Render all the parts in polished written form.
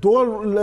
2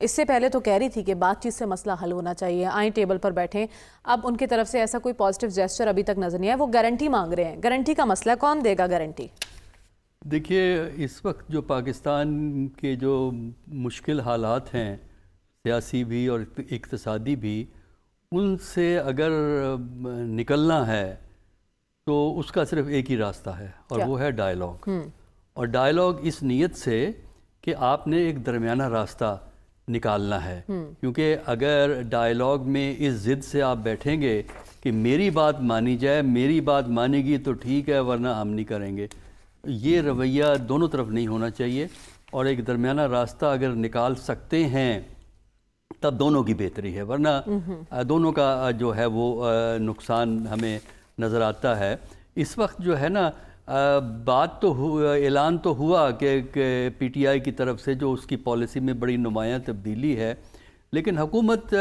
اس سے پہلے تو کہہ رہی تھی کہ بات چیت سے مسئلہ حل ہونا چاہیے, آئیں ٹیبل پر بیٹھیں. اب ان کی طرف سے ایسا کوئی پازیٹیو جیسچر ابھی تک نظر نہیں آیا. وہ گارنٹی مانگ رہے ہیں. گارنٹی کا مسئلہ کون دے گا گارنٹی؟ دیکھیے اس وقت جو پاکستان کے جو مشکل حالات ہیں, سیاسی بھی اور اقتصادی بھی, ان سے اگر نکلنا ہے تو اس کا صرف ایک ہی راستہ ہے, اور وہ ہے ڈائیلاگ. اور ڈائیلاگ اس نیت سے کہ آپ نے ایک درمیانہ راستہ نکالنا ہے, کیونکہ اگر ڈائیلاگ میں اس ضد سے آپ بیٹھیں گے کہ میری بات مانی جائے, میری بات مانے گی تو ٹھیک ہے ورنہ ہم نہیں کریں گے, یہ رویہ دونوں طرف نہیں ہونا چاہیے. اور ایک درمیانہ راستہ اگر نکال سکتے ہیں تب دونوں کی بہتری ہے, ورنہ دونوں کا جو ہے وہ نقصان ہمیں نظر آتا ہے. اس وقت جو ہے نا بات تو اعلان تو ہوا کہ پی ٹی آئی کی طرف سے جو اس کی پالیسی میں بڑی نمایاں تبدیلی ہے, لیکن حکومت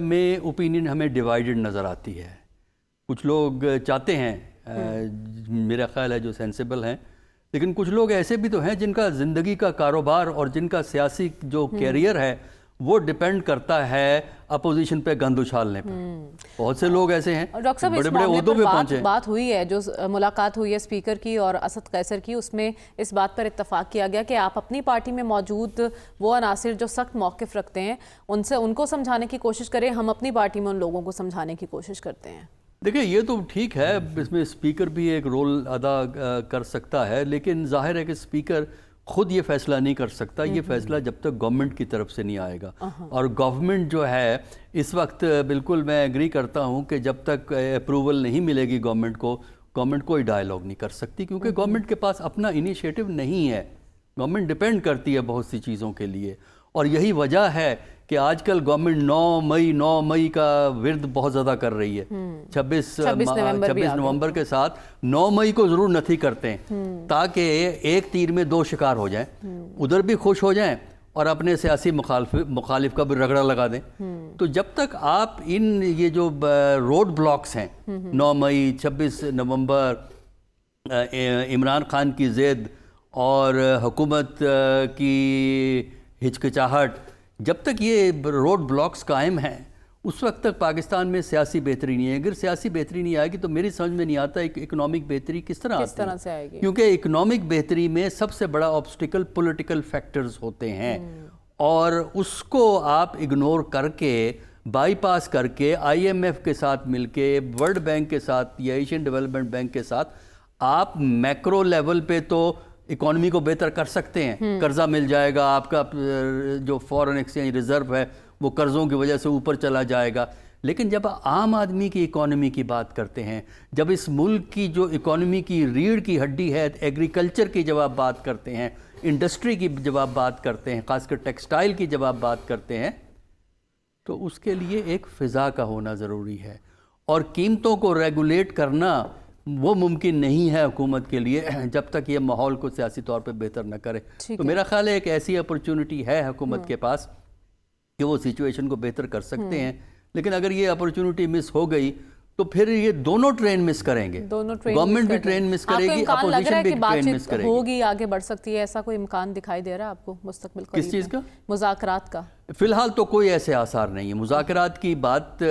میں اوپینین ہمیں ڈیوائیڈڈ نظر آتی ہے. کچھ لوگ چاہتے ہیں, میرا خیال ہے جو سینسیبل ہیں, لیکن کچھ لوگ ایسے بھی تو ہیں جن کا زندگی کا کاروبار اور جن کا سیاسی جو کیریئر ہے وہ ڈیپینڈ کرتا ہے اپوزیشن پہ گند اچھالنے پہ. بہت سے لوگ ایسے ہیں ڈاکٹر صاحب بڑے بڑے عہدوں پہ پہنچے. بات ہوئی ہے, جو ملاقات ہوئی ہے اسپیکر کی اور اسد قیصر کی, اس میں اس بات پر اتفاق کیا گیا کہ آپ اپنی پارٹی میں موجود وہ عناصر جو سخت موقف رکھتے ہیں ان کو سمجھانے کی کوشش کریں, ہم اپنی پارٹی میں ان لوگوں کو سمجھانے کی کوشش کرتے ہیں. دیکھیں یہ تو ٹھیک ہے, اس میں اسپیکر بھی ایک رول ادا کر سکتا ہے, لیکن ظاہر ہے کہ اسپیکر خود یہ فیصلہ نہیں کر سکتا. یہ فیصلہ جب تک گورنمنٹ کی طرف سے نہیں آئے گا, اور گورنمنٹ جو ہے اس وقت بالکل میں ایگری کرتا ہوں کہ جب تک اپروول نہیں ملے گی گورنمنٹ کو, گورنمنٹ کوئی ڈائیلاگ نہیں کر سکتی, کیونکہ گورنمنٹ کے پاس اپنا انیشیٹو نہیں ہے. گورنمنٹ ڈیپینڈ کرتی ہے بہت سی چیزوں کے لیے, اور یہی وجہ ہے کہ آج کل گورنمنٹ 9 مئی کا ورد بہت زیادہ کر رہی ہے. 26 نومبر کے ساتھ 9 مئی کو ضرور نتھی کرتے ہیں, تاکہ ایک تیر میں دو شکار ہو جائیں, ادھر بھی خوش ہو جائیں اور اپنے سیاسی مخالف کا بھی رگڑا لگا دیں. تو جب تک آپ یہ جو روڈ بلاکس ہیں 9 مئی, 26 نومبر, عمران خان کی ضد اور حکومت کی ہچکچاہٹ, جب تک یہ روڈ بلاکس قائم ہیں اس وقت تک پاکستان میں سیاسی بہتری نہیں ہے. اگر سیاسی بہتری نہیں آئے گی تو میری سمجھ میں نہیں آتا ایک اکنامک بہتری کس طرح سے آئے گی, کیونکہ اکنامک بہتری میں سب سے بڑا آبسٹیکل پولیٹیکل فیکٹرز ہوتے ہیں, اور اس کو آپ اگنور کر کے, بائی پاس کر کے, آئی ایم ایف کے ساتھ مل کے, ورلڈ بینک کے ساتھ یا ایشین ڈیولپمنٹ بینک کے ساتھ آپ میکرو لیول پہ تو اکانومی کو بہتر کر سکتے ہیں. قرضہ مل جائے گا, آپ کا جو فورن ایکسچینج ریزرو ہے وہ قرضوں کی وجہ سے اوپر چلا جائے گا. لیکن جب عام آدمی کی اکانومی کی بات کرتے ہیں, جب اس ملک کی جو اکانومی کی ریڑھ کی ہڈی ہے ایگریکلچر کی جب آپ بات کرتے ہیں, انڈسٹری کی جب آپ بات کرتے ہیں, خاص کر ٹیکسٹائل کی جب آپ بات کرتے ہیں, تو اس کے لیے ایک فضا کا ہونا ضروری ہے. اور قیمتوں کو ریگولیٹ کرنا وہ ممکن نہیں ہے حکومت کے لیے جب تک یہ ماحول کو سیاسی طور پہ بہتر نہ کرے. تو میرا خیال ہے ایک ایسی اپرچونٹی ہے حکومت کے پاس کہ وہ سچویشن کو بہتر کر سکتے ہیں. لیکن اگر یہ اپرچونٹی مس ہو گئی تو پھر یہ دونوں ٹرین مس کریں گے, گورنمنٹ بھی ٹرین مس کرے گی, اپوزیشن بھی ٹرین مس کرے گی. ہوگی آگے بڑھ سکتی ہے, ایسا کوئی امکان دکھائی دے رہا ہے آپ کو مستقبل قریب میں؟ کس چیز کا؟ مذاکرات کا. فی الحال تو کوئی ایسے آثار نہیں ہے. مذاکرات کی بات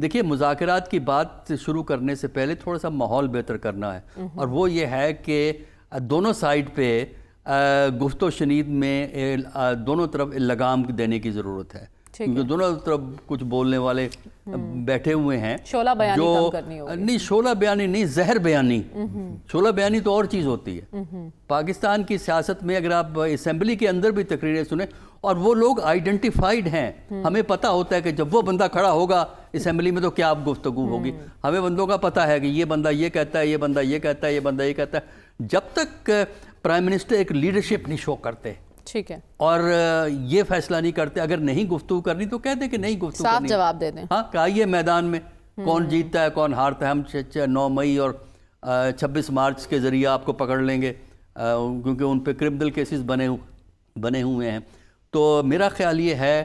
دیکھیے, مذاکرات کی بات شروع کرنے سے پہلے تھوڑا سا ماحول بہتر کرنا ہے, اور وہ یہ ہے کہ دونوں سائڈ پہ گفت و شنید میں دونوں طرف لگام دینے کی ضرورت ہے, کیونکہ دونوں طرف کچھ بولنے والے بیٹھے ہوئے ہیں شعلہ بیانی کم کرنی ہوگی. نہیں, شعلہ بیانی نہیں, زہر بیانی. شعلہ بیانی تو اور چیز ہوتی ہے. پاکستان کی سیاست میں اگر آپ اسمبلی کے اندر بھی تقریریں سنیں, اور وہ لوگ آئیڈینٹیفائیڈ ہیں, ہمیں پتہ ہوتا ہے کہ جب وہ بندہ کھڑا ہوگا اسمبلی میں تو کیا آپ گفتگو ہوگی. ہمیں بندوں کا پتہ ہے کہ یہ بندہ یہ کہتا ہے, یہ بندہ یہ کہتا ہے, یہ بندہ یہ کہتا ہے. جب تک پرائم منسٹر ایک لیڈرشپ نہیں شو کرتے, ٹھیک ہے, اور یہ فیصلہ نہیں کرتے, اگر نہیں گفتگو کرنی تو کہہ دیں کہ نہیں گفتگو کرنی, صاف جواب دے دیں. ہاں, کہ آئیے میدان میں, کون جیتتا ہے کون ہارتا ہے, ہم 9 مئی اور 26 مارچ کے ذریعے آپ کو پکڑ لیں گے, کیونکہ ان پہ کرمنل کیسز بنے ہوئے ہیں. تو میرا خیال یہ ہے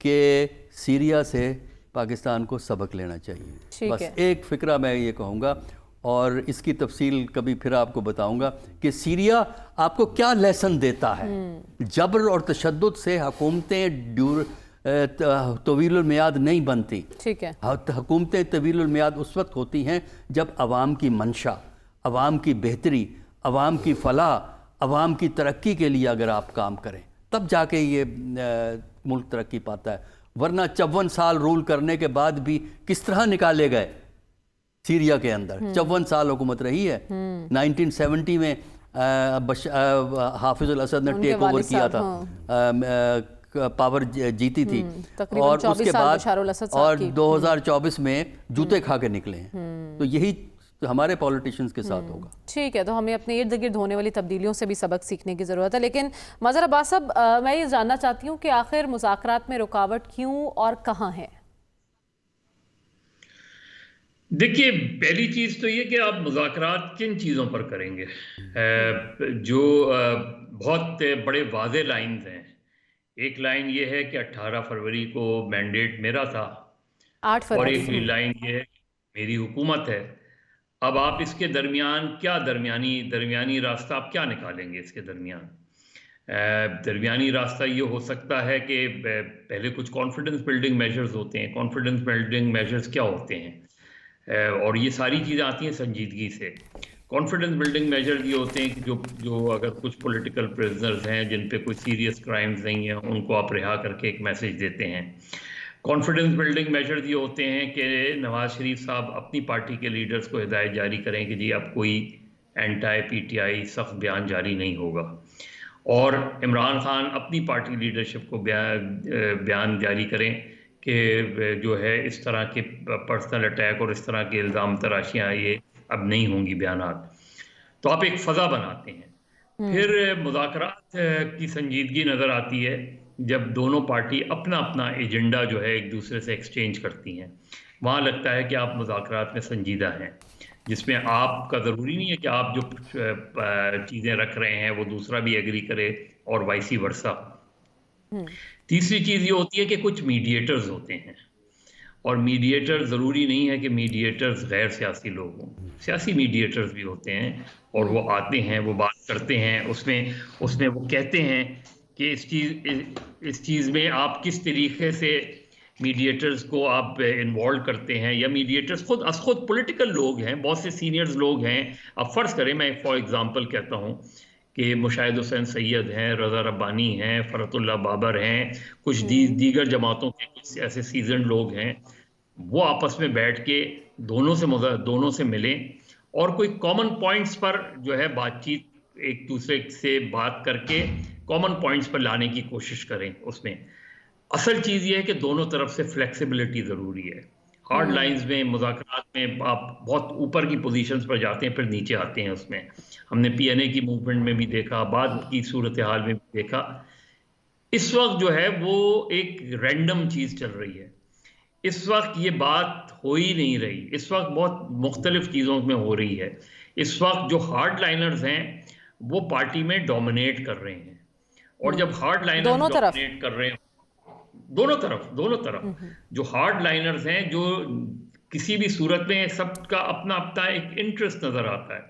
کہ سیریا سے پاکستان کو سبق لینا چاہیے. بس ایک فکرہ میں یہ کہوں گا, اور اس کی تفصیل کبھی پھر آپ کو بتاؤں گا کہ سیریا آپ کو کیا لیسن دیتا ہے. جبر اور تشدد سے حکومتیں طویل المیاد نہیں بنتی. ٹھیک ہے. حکومتیں طویل المیاد اس وقت ہوتی ہیں جب عوام کی منشا، عوام کی بہتری، عوام کی فلاح، عوام کی ترقی کے لیے اگر آپ کام کریں تب جا کے یہ ملک ترقی پاتا ہے. ورنہ 54 سال رول کرنے کے بعد بھی کس طرح نکالے گئے سیریا کے اندر. 54 سال حکومت رہی ہے. 1970 میں حافظ الاسد نے ٹیک اوور کیا تھا، پاور جیتی تھی، اور اس کے بعد اور 2024 میں جوتے کھا کے نکلے ہیں. تو یہی ہمارے پولیٹیشنز کے ساتھ ہوگا. ٹھیک ہے. تو ہمیں اپنے ارد گرد ہونے والی تبدیلیوں سے بھی سبق سیکھنے کی ضرورت ہے. لیکن مظہر عباس صاحب، میں یہ جاننا چاہتی ہوں کہ آخر مذاکرات میں رکاوٹ کیوں اور کہاں ہے؟ دیکھیے، پہلی چیز تو یہ کہ آپ مذاکرات کن چیزوں پر کریں گے. جو بہت بڑے واضح لائنز ہیں. ایک لائن یہ ہے کہ 18 فروری کو مینڈیٹ میرا تھا، 8 فروری، اور ایک لائن یہ ہے کہ میری حکومت ہے. اب آپ اس کے درمیان کیا درمیانی راستہ آپ کیا نکالیں گے؟ اس کے درمیانی راستہ یہ ہو سکتا ہے کہ پہلے کچھ کانفیڈنس بلڈنگ میجرز ہوتے ہیں. کانفیڈنس بلڈنگ میجرز کیا ہوتے ہیں؟ اور یہ ساری چیزیں آتی ہیں سنجیدگی سے. کانفیڈنس بلڈنگ میجرز یہ ہوتے ہیں کہ جو اگر کچھ پولیٹیکل پریزنرز ہیں جن پہ کوئی سیریس کرائمز نہیں ہیں ان کو آپ رہا کر کے ایک میسج دیتے ہیں. کانفیڈنس بلڈنگ میجرز یہ ہوتے ہیں کہ نواز شریف صاحب اپنی پارٹی کے لیڈرز کو ہدایت جاری کریں کہ جی اب کوئی اینٹائی پی ٹی آئی سخت بیان جاری نہیں ہوگا، اور عمران خان اپنی پارٹی لیڈرشپ کو بیان جاری کریں کہ جو ہے اس طرح کے پرسنل اٹیک اور اس طرح کے الزام تراشیاں یہ اب نہیں ہوں گی بیانات. تو آپ ایک فضا بناتے ہیں. پھر مذاکرات کی سنجیدگی نظر آتی ہے جب دونوں پارٹی اپنا اپنا ایجنڈا جو ہے ایک دوسرے سے ایکسچینج کرتی ہیں. وہاں لگتا ہے کہ آپ مذاکرات میں سنجیدہ ہیں، جس میں آپ کا ضروری نہیں ہے کہ آپ جو چیزیں رکھ رہے ہیں وہ دوسرا بھی ایگری کرے اور وائسی ورثہ. تیسری چیز یہ ہوتی ہے کہ کچھ میڈیٹرز ہوتے ہیں، اور میڈیٹر ضروری نہیں ہے کہ میڈیٹرز غیر سیاسی لوگ ہوں. سیاسی میڈیٹرز بھی ہوتے ہیں، اور وہ آتے ہیں، وہ بات کرتے ہیں، اس میں وہ کہتے ہیں کہ اس چیز میں آپ کس طریقے سے میڈیٹرز کو آپ انوالو کرتے ہیں، یا میڈیٹرز خود پولیٹیکل لوگ ہیں، بہت سے سینئرز لوگ ہیں. اب فرض کریں، میں فار ایگزامپل کہتا ہوں کہ مشاہد حسین سید ہیں، رضا ربانی ہیں، فرحت اللہ بابر ہیں، کچھ دیگر جماعتوں کے کچھ ایسے سیزنڈ لوگ ہیں. وہ آپس میں بیٹھ کے دونوں سے ملیں اور کوئی کامن پوائنٹس پر جو ہے بات چیت ایک دوسرے سے بات کر کے کامن پوائنٹس پر لانے کی کوشش کریں. اس میں اصل چیز یہ ہے کہ دونوں طرف سے فلیکسیبلٹی ضروری ہے. ہارڈ لائنز میں مذاکرات میں آپ بہت اوپر کی پوزیشنز پر جاتے ہیں، پھر نیچے آتے ہیں. اس میں ہم نے پی این اے کی موومنٹ میں بھی دیکھا، بعد کی صورتحال میں بھی دیکھا. اس وقت جو ہے وہ ایک رینڈم چیز چل رہی ہے. اس وقت یہ بات ہو ہی نہیں رہی. اس وقت بہت مختلف چیزوں میں ہو رہی ہے. اس وقت جو ہارڈ لائنرز ہیں وہ پارٹی میں ڈومینیٹ کر رہے ہیں، اور جب ہارڈ لائنرز ڈومینیٹ کر رہے ہیں دونوں طرف جو ہارڈ لائنرز ہیں، جو کسی بھی صورت میں سب کا اپنا ایک انٹرسٹ نظر آتا ہے.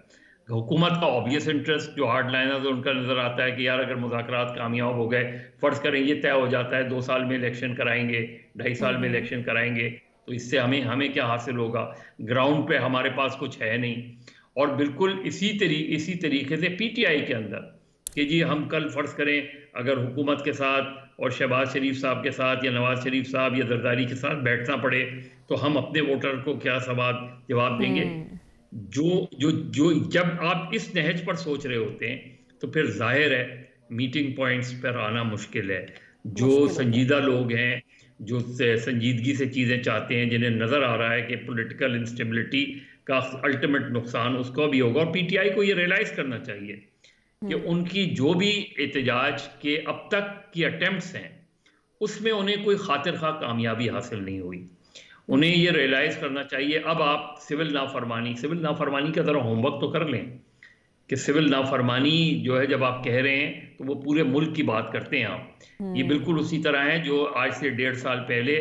حکومت کا آبویس انٹرسٹ جو ہارڈ لائنرز ان کا نظر آتا ہے کہ یار اگر مذاکرات کامیاب ہو گئے، فرض کریں یہ طے ہو جاتا ہے 2 سال میں الیکشن کرائیں گے، 2.5 سال میں الیکشن کرائیں گے، تو اس سے ہمیں کیا حاصل ہوگا؟ گراؤنڈ پہ ہمارے پاس کچھ ہے نہیں. اور بالکل اسی طریقے سے پی ٹی آئی کے اندر کہ جی ہم کل فرض کریں اگر حکومت کے ساتھ اور شہباز شریف صاحب کے ساتھ یا نواز شریف صاحب یا زرداری کے ساتھ بیٹھنا پڑے تو ہم اپنے ووٹر کو کیا جواب دیں گے؟ جو جب آپ اس نہج پر سوچ رہے ہوتے ہیں تو پھر ظاہر ہے میٹنگ پوائنٹس پر آنا مشکل ہے. جو سنجیدہ لوگ ہیں، جو سنجیدگی سے چیزیں چاہتے ہیں، جنہیں نظر آ رہا ہے کہ پولیٹیکل انسٹیبلٹی کا الٹیمیٹ نقصان اس کو بھی ہوگا. اور پی ٹی آئی کو یہ ریئلائز کرنا چاہیے کہ ان کی جو بھی احتجاج کے اب تک کی اٹیمپٹس ہیں اس میں انہیں کوئی خاطر خواہ کامیابی حاصل نہیں ہوئی. انہیں یہ ریئلائز کرنا چاہیے اب آپ سول نافرمانی کا ذرا ہوم ورک تو کر لیں کہ سول نافرمانی جو ہے جب آپ کہہ رہے ہیں تو وہ پورے ملک کی بات کرتے ہیں آپ. یہ بالکل اسی طرح ہے جو آج سے 1.5 سال پہلے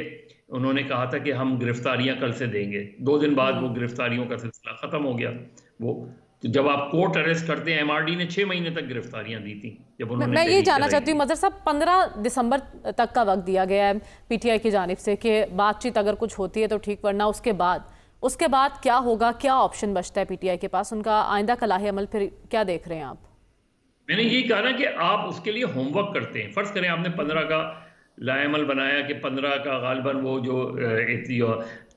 انہوں نے کہا تھا کہ ہم گرفتاریاں کل سے دیں گے، 2 دن بعد وہ گرفتاریوں کا سلسلہ ختم ہو گیا۔ وہ جب آپ کورٹ اریسٹ کرتے ہیں، MRD نے 6 مہینے تک گرفتاریاں دی تھیں جب انہوں نے میں یہ تحریک جاننا چلائی چاہتی ہوں مظہر صاحب، 15 دسمبر تک کا وقت دیا گیا ہے PTI کی جانب سے کہ بات چیت اگر کچھ ہوتی ہے تو ٹھیک، ورنہ اس کے بعد کیا ہوگا؟ کیا آپشن بچتا ہے PTI کے پاس؟ ان کا آئندہ کا لاہ عمل پھر کیا دیکھ رہے ہیں آپ؟ میں نے یہی کہا نا کہ آپ اس کے لیے ہوم ورک کرتے ہیں۔ فرض کریں آپ نے 15 کا لائحہ عمل بنایا کہ 15 کا غالباً وہ جو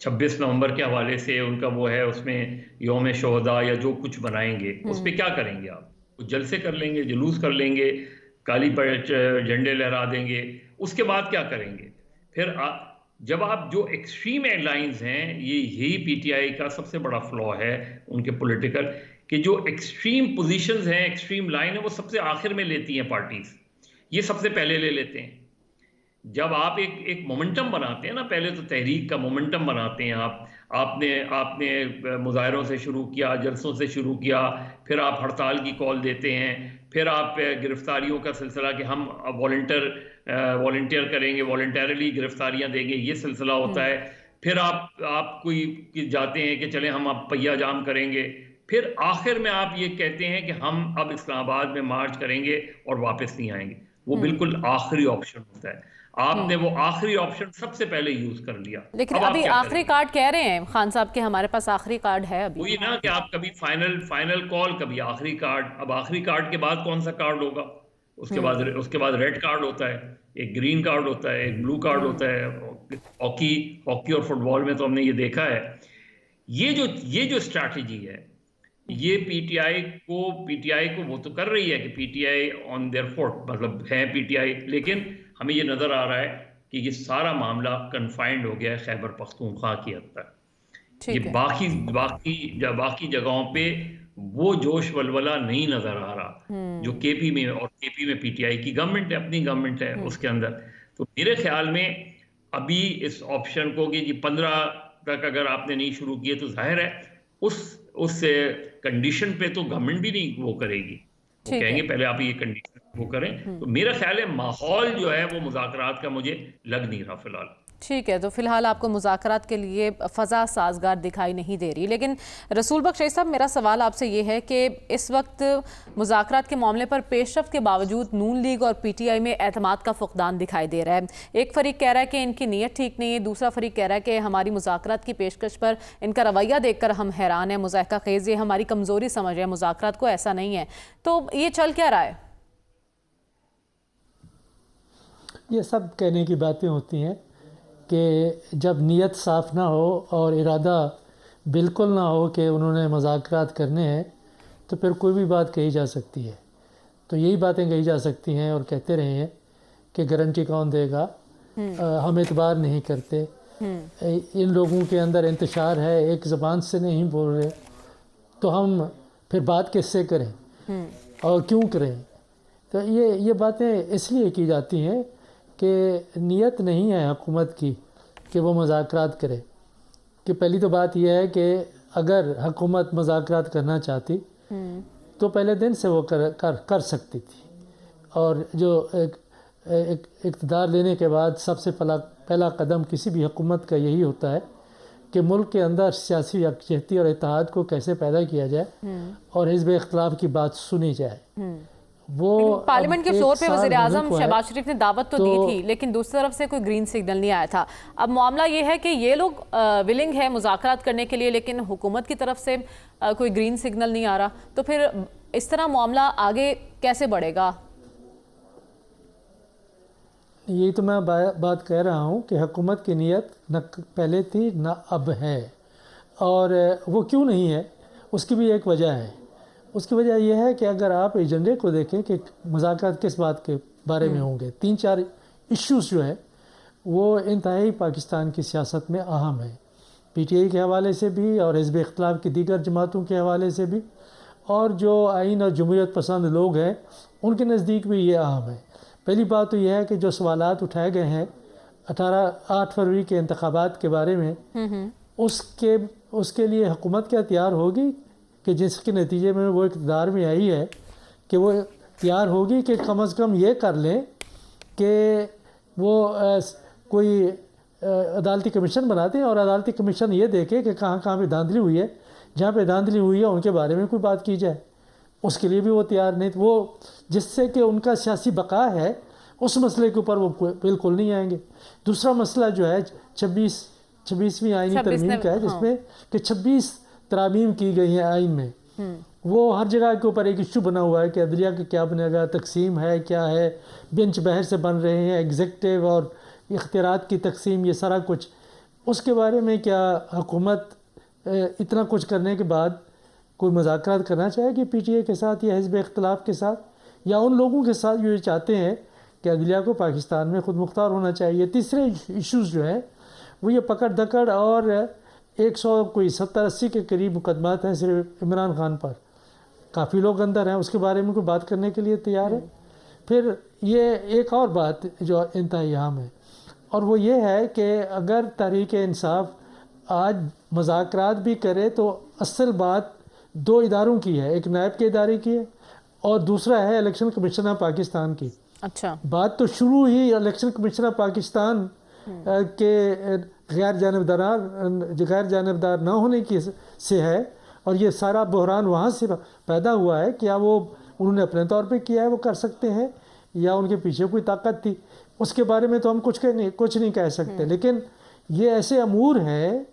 26 نومبر کے حوالے سے ان کا وہ ہے، اس میں یوم شہداء یا جو کچھ بنائیں گے، اس پہ کیا کریں گے؟ آپ کچھ جلسے کر لیں گے، جلوس کر لیں گے، کالی جھنڈے لہرا دیں گے، اس کے بعد کیا کریں گے؟ پھر جب آپ جو ایکسٹریم ایئر لائنز ہیں، یہی PTI کا سب سے بڑا فلا ہے ان کے پولیٹیکل، کہ جو ایکسٹریم پوزیشنز ہیں، ایکسٹریم لائن ہے، وہ سب سے آخر میں لیتی ہیں پارٹیز، یہ سب سے پہلے لے لیتے ہیں۔ جب آپ ایک مومنٹم بناتے ہیں نا، پہلے تو تحریک کا مومنٹم بناتے ہیں آپ نے مظاہروں سے شروع کیا، جلسوں سے شروع کیا، پھر آپ ہڑتال کی کال دیتے ہیں، پھر آپ گرفتاریوں کا سلسلہ کہ ہم والنٹیئر کریں گے، والنٹیرلی گرفتاریاں دیں گے، یہ سلسلہ ہوتا ہے۔ پھر آپ کوئی جاتے ہیں کہ چلیں ہم اب پہیہ جام کریں گے، پھر آخر میں آپ یہ کہتے ہیں کہ ہم اب اسلام آباد میں مارچ کریں گے اور واپس نہیں آئیں گے۔ وہ بالکل آخری آپشن ہوتا ہے۔ آپ نے وہ آخری آپشن سب سے پہلے یوز کر لیا۔ لیکن ابھی آخری کارڈ کہہ رہے ہیں خان صاحب کہ ہمارے پاس آخری کارڈ ہے ابھی۔ وہی نا کہ آپ کبھی فائنل کال، کبھی آخری کارڈ۔ اب آخری کارڈ کے بعد کون سا کارڈ ہوگا؟ اس کے بعد ریڈ کارڈ ہوتا ہے، ایک گرین کارڈ ہوتا ہے، ایک بلو کارڈ ہوتا ہے۔ ہاکی اور فٹ بال میں تو ہم نے یہ دیکھا ہے۔ یہ جو اسٹریٹجی ہے، یہ PTI کو وہ تو کر رہی ہے کہ PTI آن دیئر فوٹ، مطلب ہے PTI، لیکن ہمیں یہ نظر آ رہا ہے کہ یہ سارا معاملہ کنفائنڈ ہو گیا ہے خیبر پختونخوا کی حد تک۔ یہ باقی جگہوں پہ وہ جوش ولولہ نہیں نظر آ رہا جو KP میں، اور KP میں PTI کی گورنمنٹ ہے، اپنی گورنمنٹ ہے اس کے اندر۔ تو میرے خیال میں ابھی اس آپشن کو کہ 15 تک اگر آپ نے نہیں شروع کیے تو ظاہر ہے اس کنڈیشن پہ تو گورنمنٹ بھی نہیں وہ کرے گی، وہ کہیں گے پہلے آپ یہ کنڈیشن وہ کریں۔ تو میرا خیال ہے ماحول جو ہے وہ مذاکرات کا مجھے لگ نہیں رہا فی الحال۔ ٹھیک ہے، تو فی الحال آپ کو مذاکرات کے لیے فضا سازگار دکھائی نہیں دے رہی۔ لیکن رسول بخش صاحب، میرا سوال آپ سے یہ ہے کہ اس وقت مذاکرات کے معاملے پر پیش رفت کے باوجود نون لیگ اور PTI میں اعتماد کا فقدان دکھائی دے رہا ہے۔ ایک فریق کہہ رہا ہے کہ ان کی نیت ٹھیک نہیں ہے، دوسرا فریق کہہ رہا ہے کہ ہماری مذاکرات کی پیشکش پر ان کا رویہ دیکھ کر ہم حیران ہیں، مضحکہ خیز، یہ ہماری کمزوری سمجھ ہے، مذاکرات کو ایسا نہیں ہے۔ تو یہ چل کیا رہا ہے؟ یہ سب کہنے کی باتیں ہوتی ہیں کہ جب نیت صاف نہ ہو اور ارادہ بالکل نہ ہو کہ انہوں نے مذاکرات کرنے ہیں، تو پھر کوئی بھی بات کہی جا سکتی ہے۔ تو یہی باتیں کہی جا سکتی ہیں اور کہتے رہے ہیں کہ گارنٹی کون دے گا، ہم اعتبار نہیں کرتے، ان لوگوں کے اندر انتشار ہے، ایک زبان سے نہیں بول رہے، تو ہم پھر بات کس سے کریں اور کیوں کریں؟ تو یہ باتیں اس لیے کی جاتی ہیں کہ نیت نہیں ہے حکومت کی کہ وہ مذاکرات کرے۔ کہ پہلی تو بات یہ ہے کہ اگر حکومت مذاکرات کرنا چاہتی تو پہلے دن سے وہ کر سکتی تھی، اور جو اقتدار لینے کے بعد سب سے پہلا قدم کسی بھی حکومت کا یہی ہوتا ہے کہ ملک کے اندر سیاسی یکجہتی اور اتحاد کو کیسے پیدا کیا جائے اور حزب اختلاف کی بات سنی جائے۔ وہ پارلیمنٹ کے فلور پہ وزیر اعظم شہباز شریف نے دعوت تو دی تھی، لیکن دوسری طرف سے کوئی گرین سگنل نہیں آیا تھا۔ اب معاملہ یہ ہے کہ یہ لوگ ولنگ ہے مذاکرات کرنے کے لیے، لیکن حکومت کی طرف سے کوئی گرین سگنل نہیں آ رہا، تو پھر اس طرح معاملہ آگے کیسے بڑھے گا؟ یہی تو میں بات کہہ رہا ہوں کہ حکومت کی نیت نہ پہلے تھی نہ اب ہے، اور وہ کیوں نہیں ہے اس کی بھی ایک وجہ ہے۔ اس کی وجہ یہ ہے کہ اگر آپ ایجنڈے کو دیکھیں کہ مذاکرات کس بات کے بارے میں ہوں گے، 3-4 ایشوز جو ہیں وہ انتہائی پاکستان کی سیاست میں اہم ہیں، PTI کے حوالے سے بھی اور حزب اختلاف کی دیگر جماعتوں کے حوالے سے بھی، اور جو آئین اور جمہوریت پسند لوگ ہیں ان کے نزدیک بھی یہ اہم ہے۔ پہلی بات تو یہ ہے کہ جو سوالات اٹھائے گئے ہیں 8 فروری کے انتخابات کے بارے میں، اس کے لیے حکومت کیا تیار ہوگی کہ جس کے نتیجے میں وہ اقتدار میں آئی ہے، کہ وہ تیار ہوگی کہ کم از کم یہ کر لیں کہ وہ کوئی عدالتی کمیشن بناتے ہیں اور عدالتی کمیشن یہ دیکھے کہ کہاں کہاں پہ دھاندلی ہوئی ہے، جہاں پہ دھاندلی ہوئی ہے ان کے بارے میں کوئی بات کی جائے، اس کے لیے بھی وہ تیار نہیں، وہ جس سے کہ ان کا سیاسی بقا ہے اس مسئلے کے اوپر وہ بالکل نہیں آئیں گے۔ دوسرا مسئلہ جو ہے 26ویں آئینی ترمیم کا ہے، جس میں کہ 26 ترامیم کی گئی ہیں آئین میں، وہ ہر جگہ کے اوپر ایک ایشو بنا ہوا ہے کہ عدلیہ کا کیا بنے گا، تقسیم ہے کیا ہے، بینچ بہر سے بن رہے ہیں، ایگزیکٹو اور اختیارات کی تقسیم، یہ سارا کچھ، اس کے بارے میں کیا حکومت اتنا کچھ کرنے کے بعد کوئی مذاکرات کرنا چاہے گی پی ٹی اے کے ساتھ یا حزب اختلاف کے ساتھ، یا ان لوگوں کے ساتھ جو یہ چاہتے ہیں کہ عدلیہ کو پاکستان میں خود مختار ہونا چاہیے؟ تیسرے ایشوز جو ہیں وہ یہ پکڑ دھکڑ اور 170-80 کے قریب مقدمات ہیں صرف عمران خان پر، کافی لوگ اندر ہیں، اس کے بارے میں کوئی بات کرنے کے لیے تیار ہے؟ پھر یہ ایک اور بات جو انتہائی اہم ہے، اور وہ یہ ہے کہ اگر تحریک انصاف آج مذاکرات بھی کرے تو اصل بات 2 اداروں کی ہے، ایک نیب کے ادارے کی ہے اور دوسرا ہے الیکشن کمیشن آف پاکستان کی۔ اچھا، بات تو شروع ہی الیکشن کمیشن آف پاکستان کے غیر جانبدار نہ ہونے کی سے ہے، اور یہ سارا بحران وہاں سے پیدا ہوا ہے۔ کیا وہ انہوں نے اپنے طور پہ کیا ہے، وہ کر سکتے ہیں، یا ان کے پیچھے کوئی طاقت تھی؟ اس کے بارے میں تو ہم کچھ نہیں کہہ سکتے، لیکن یہ ایسے امور ہیں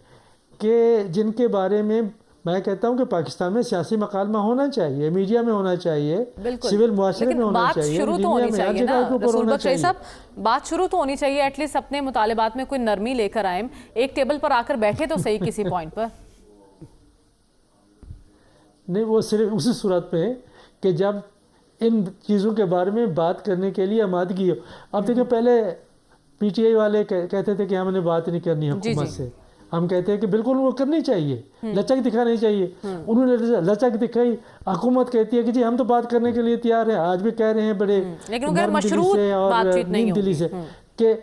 کہ جن کے بارے میں میں کہتا ہوں کہ پاکستان میں سیاسی مکالمہ ہونا چاہیے، میڈیا میں ہونا چاہیے، سول معاشرے میں ہونا چاہیے، شروع تو ہونی چاہیے نا رسول بخش چاہیے۔ صاحب، بات شروع تو ہونی چاہیے، ایٹ لیسٹ اپنے مطالبات میں کوئی نرمی لے کر آئیں، ایک ٹیبل پر آ کر بیٹھے تو صحیح کسی پوائنٹ پر۔ نہیں، وہ صرف اسی صورت پہ کہ جب ان چیزوں کے بارے میں بات کرنے کے لیے آمادگی ہو۔ اب دیکھیں، پہلے پی ٹی آئی والے کہتے تھے کہ ہم نے بات نہیں کرنی حکومت سے، ہم کہتے ہیں کہ بالکل وہ کرنی چاہیے، لچک دکھانی چاہیے، انہوں نے لچک دکھائی، حکومت کہتی ہے کہ جی ہم تو بات کرنے کے لیے تیار ہیں، آج بھی کہہ رہے ہیں بڑے نرم دلی سے اور نیم دلی سے کہ